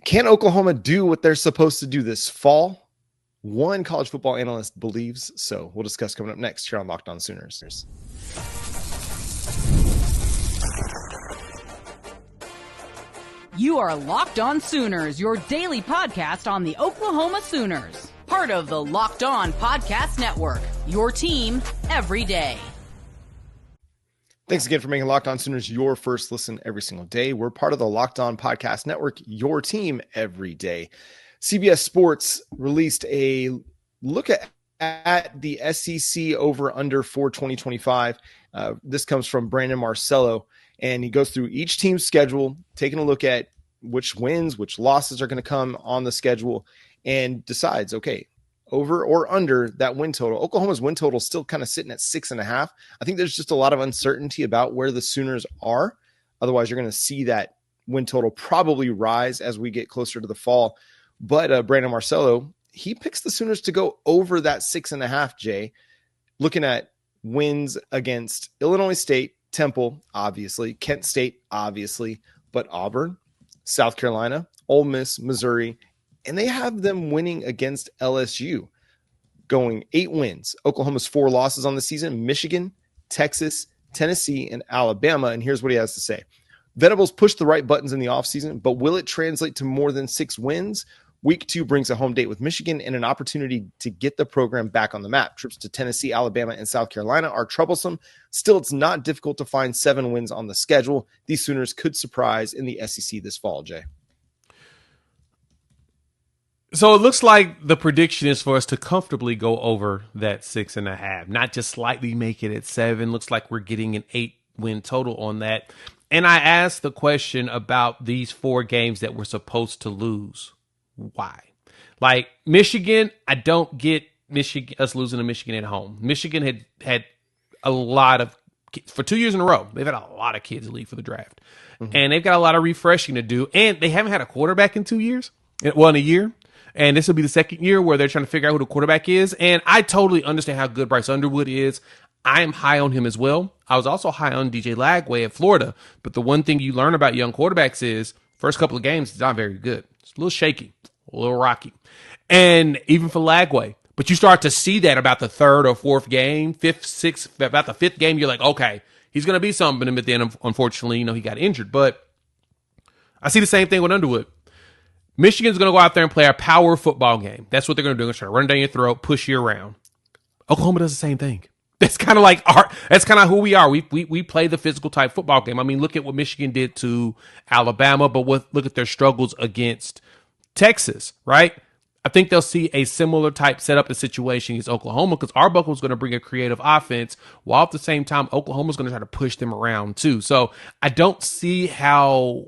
Can Oklahoma do what they're supposed to do this fall? One college football analyst believes so. We'll discuss coming up next here on Locked On Sooners. You are Locked On Sooners, your daily podcast on the Oklahoma Sooners. Part of the Locked On Podcast Network, your team every day. Thanks again for making Locked On Sooners your first listen every single day. We're part of the Locked On Podcast Network, your team every day. CBS Sports released a look at the SEC over-under for 2025. This comes from Brandon Marcello, and he goes through each team's schedule, taking a look at which wins, which losses are going to come on the schedule, and decides, okay, over or under that win total. Oklahoma's win total is still kind of sitting at 6.5. I think there's just a lot of uncertainty about where the Sooners are. Otherwise, you're going to see that win total probably rise as we get closer to the fall. But Brandon Marcello, he picks the Sooners to go over that 6.5, Jay. Looking at wins against Illinois State, Temple, obviously, Kent State, obviously, but Auburn, South Carolina, Ole Miss, Missouri, and they have them winning against LSU, going 8 wins. Oklahoma's 4 losses on the season: Michigan, Texas, Tennessee, and Alabama. And here's what he has to say. Venables pushed the right buttons in the offseason, but will it translate to more than 6 wins? Week 2 brings a home date with Michigan and an opportunity to get the program back on the map. Trips to Tennessee, Alabama, and South Carolina are troublesome. Still, it's not difficult to find 7 wins on the schedule. These Sooners could surprise in the SEC this fall, Jay. So it looks like the prediction is for us to comfortably go over that 6.5, not just slightly make it at 7. Looks like we're getting an 8-win total on that. And I asked the question about these 4 games that we're supposed to lose. Why? Like Michigan, I don't get us losing to Michigan at home. Michigan had a lot of, for 2 years in a row, they've had a lot of kids leave for the draft. Mm-hmm. And they've got a lot of refreshing to do. And they haven't had a quarterback in 2 years. Well, in a year. And this will be the second year where they're trying to figure out who the quarterback is. And I totally understand how good Bryce Underwood is. I am high on him as well. I was also high on DJ Lagway at Florida. But the one thing you learn about young quarterbacks is first couple of games, it's not very good. It's a little shaky, a little rocky. And even for Lagway. But you start to see that about the 3rd or 4th game, 5th, 6th, about the 5th game, you're like, okay, he's going to be something. But then, unfortunately, he got injured. But I see the same thing with Underwood. Michigan's going to go out there and play our power football game. That's what they're going to do. They're going to try to run down your throat, push you around. Oklahoma does the same thing. That's kind of like that's kind of who we are. We play the physical type football game. I mean, look at what Michigan did to Alabama, but look at their struggles against Texas, right? I think they'll see a similar type setup and situation against Oklahoma because Arbuckle's going to bring a creative offense while at the same time Oklahoma's going to try to push them around too. So I don't see how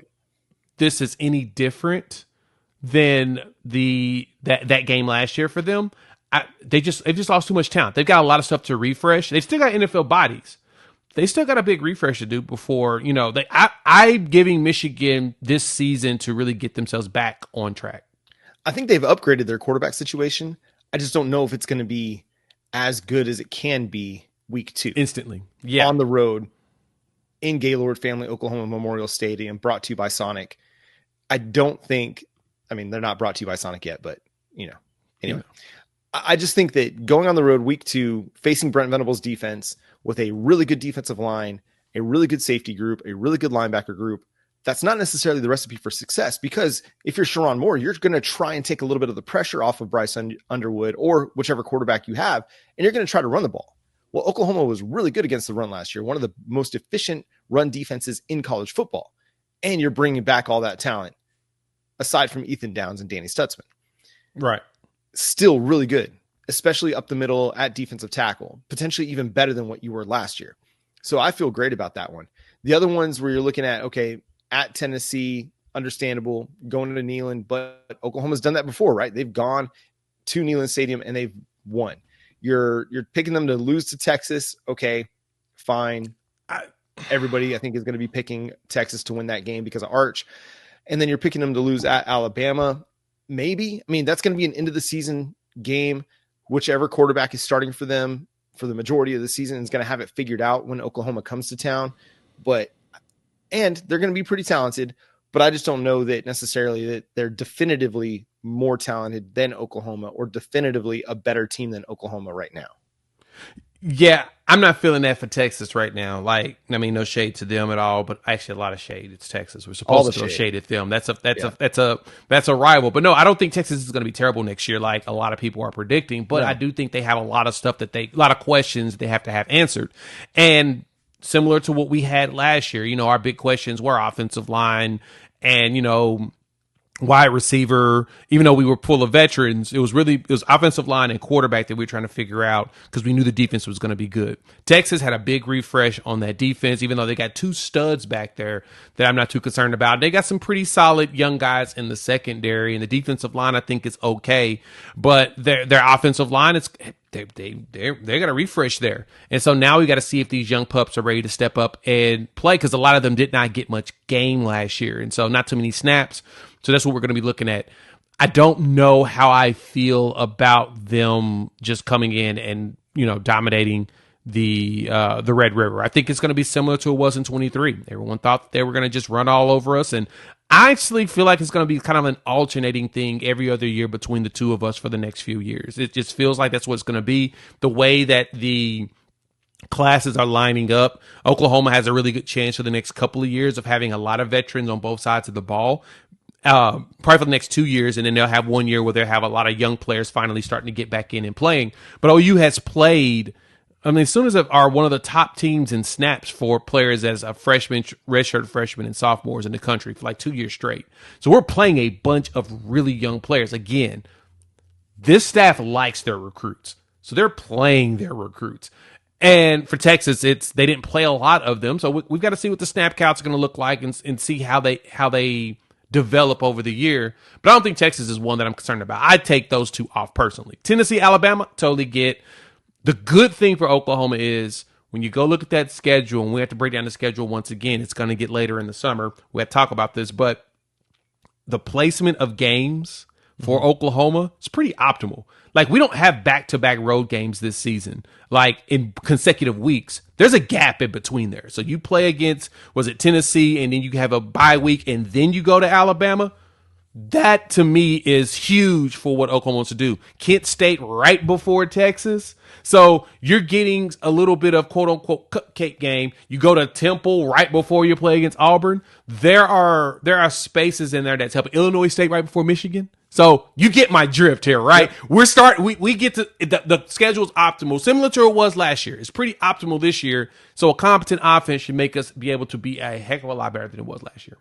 this is any different than that game last year for them. They've just lost too much talent. They've got a lot of stuff to refresh. They've still got NFL bodies. They still got a big refresh to do before, I'm giving Michigan this season to really get themselves back on track. I think they've upgraded their quarterback situation. I just don't know if it's going to be as good as it can be week 2. Instantly. Yeah. On the road in Gaylord Family Oklahoma Memorial Stadium, brought to you by Sonic. I don't think, they're not brought to you by Sonic yet, but anyway. Yeah. I just think that going on the road week 2, facing Brent Venables defense with a really good defensive line, a really good safety group, a really good linebacker group, that's not necessarily the recipe for success, because if you're Sharon Moore, you're going to try and take a little bit of the pressure off of Bryce Underwood or whichever quarterback you have, and you're going to try to run the ball. Well, Oklahoma was really good against the run last year, one of the most efficient run defenses in college football, and you're bringing back all that talent, aside from Ethan Downs and Danny Stutzman. Right. Still really good, especially up the middle at defensive tackle, potentially even better than what you were last year. So I feel great about that one. The other ones where you're looking at, okay, at Tennessee, understandable, going to Neyland, but Oklahoma's done that before, right? They've gone to Neyland Stadium and they've won. You're picking them to lose to Texas. Okay, fine. Everybody, I think, is going to be picking Texas to win that game because of Arch. And then you're picking them to lose at Alabama. Maybe. That's going to be an end of the season game. Whichever quarterback is starting for them for the majority of the season is going to have it figured out when Oklahoma comes to town. And they're going to be pretty talented, but I just don't know that necessarily that they're definitively more talented than Oklahoma or definitively a better team than Oklahoma right now. Yeah, I'm not feeling that for Texas right now. Like, I mean, no shade to them at all, but actually a lot of shade. It's Texas. We're supposed to throw shade at them. That's a rival. But no, I don't think Texas is going to be terrible next year, like a lot of people are predicting. But I do think they have a lot of stuff a lot of questions they have to have answered. And similar to what we had last year, our big questions were offensive line and, wide receiver. Even though we were full of veterans, it was offensive line and quarterback that we were trying to figure out because we knew the defense was going to be good. Texas had a big refresh on that defense, even though they got 2 studs back there that I'm not too concerned about. They got some pretty solid young guys in the secondary, and the defensive line I think is okay, but their offensive line they got a refresh there. And so now we got to see if these young pups are ready to step up and play, because a lot of them did not get much game last year, and so not too many snaps. So that's what we're going to be looking at. I don't know how I feel about them just coming in and, dominating the Red River. I think it's going to be similar to it was in 23. Everyone thought they were going to just run all over us. And I actually feel like it's going to be kind of an alternating thing every other year between the two of us for the next few years. It just feels like that's what it's going to be. The way that the classes are lining up, Oklahoma has a really good chance for the next couple of years of having a lot of veterans on both sides of the ball. Probably for the next 2 years, and then they'll have 1 year where they'll have a lot of young players finally starting to get back in and playing. But OU has played, as soon as are one of the top teams in snaps for players as a freshman, redshirt freshmen, and sophomores in the country for like 2 years straight. So we're playing a bunch of really young players. Again, this staff likes their recruits, so they're playing their recruits. And for Texas, they didn't play a lot of them, so we've got to see what the snap counts are going to look like and see how they develop over the year. But I don't think Texas is one that I'm concerned about. I'd take those 2 off personally. Tennessee, Alabama, totally get. The good thing for Oklahoma is when you go look at that schedule, and we have to break down the schedule once again, it's going to get later in the summer. We have to talk about this, but the placement of games for Oklahoma is pretty optimal. Like, we don't have back-to-back road games this season, like in consecutive weeks. There's a gap in between there. So you play against, Tennessee, and then you have a bye week, and then you go to Alabama. That, to me, is huge for what Oklahoma wants to do. Kent State right before Texas. So you're getting a little bit of quote-unquote cupcake game. You go to Temple right before you play against Auburn. There are spaces in there that's helping. Illinois State right before Michigan. So you get my drift here, right? Yep. We get to the schedule is optimal, similar to what it was last year. It's pretty optimal this year. So a competent offense should make us be able to be a heck of a lot better than it was last year.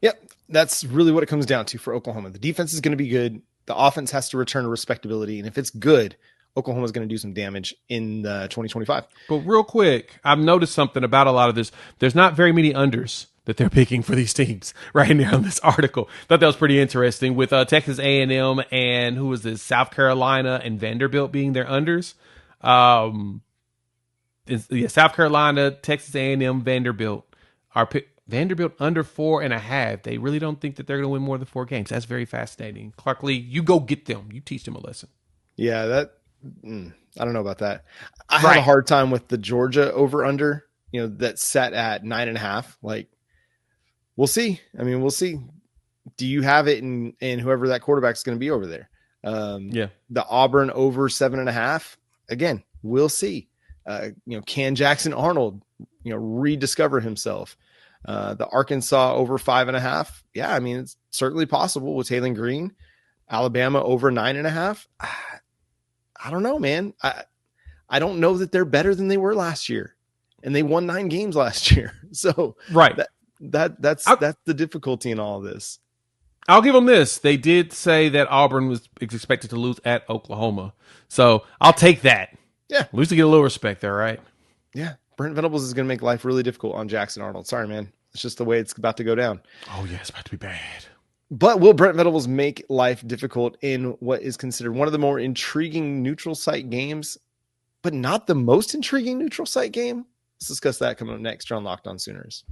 Yep. That's really what it comes down to for Oklahoma. The defense is going to be good. The offense has to return to respectability. And if it's good, Oklahoma is going to do some damage in 2025. But real quick, I've noticed something about a lot of this. There's not very many unders that they're picking for these teams right now in this article. Thought that was pretty interesting with Texas A&M and who was this, South Carolina and Vanderbilt being their unders. South Carolina, Texas A&M, Vanderbilt are Vanderbilt under 4.5. They really don't think that they're going to win more than 4 games. That's very fascinating. Clark Lee, you go get them. You teach them a lesson. Yeah, I don't know about that. I had a hard time with the Georgia over under, that set at 9.5. Like, we'll see. We'll see. Do you have it in whoever that quarterback's going to be over there? The Auburn over 7.5. Again, we'll see. Can Jackson Arnold, rediscover himself? The Arkansas over 5.5. Yeah, it's certainly possible with Taylor Green. Alabama over 9.5. I don't know, man. I don't know that they're better than they were last year, and they won 9 games last year. So that's the difficulty in all of this. I'll give them this. They did say that Auburn was expected to lose at Oklahoma, so I'll take that. Yeah, at least to get a little respect there, right? Yeah, Brent Venables is going to make life really difficult on Jackson Arnold. Sorry, man. It's just the way it's about to go down. Oh yeah, it's about to be bad. But will Brent Venables make life difficult in what is considered one of the more intriguing neutral site games, but not the most intriguing neutral site game? Let's discuss that coming up next here on Locked On Sooners.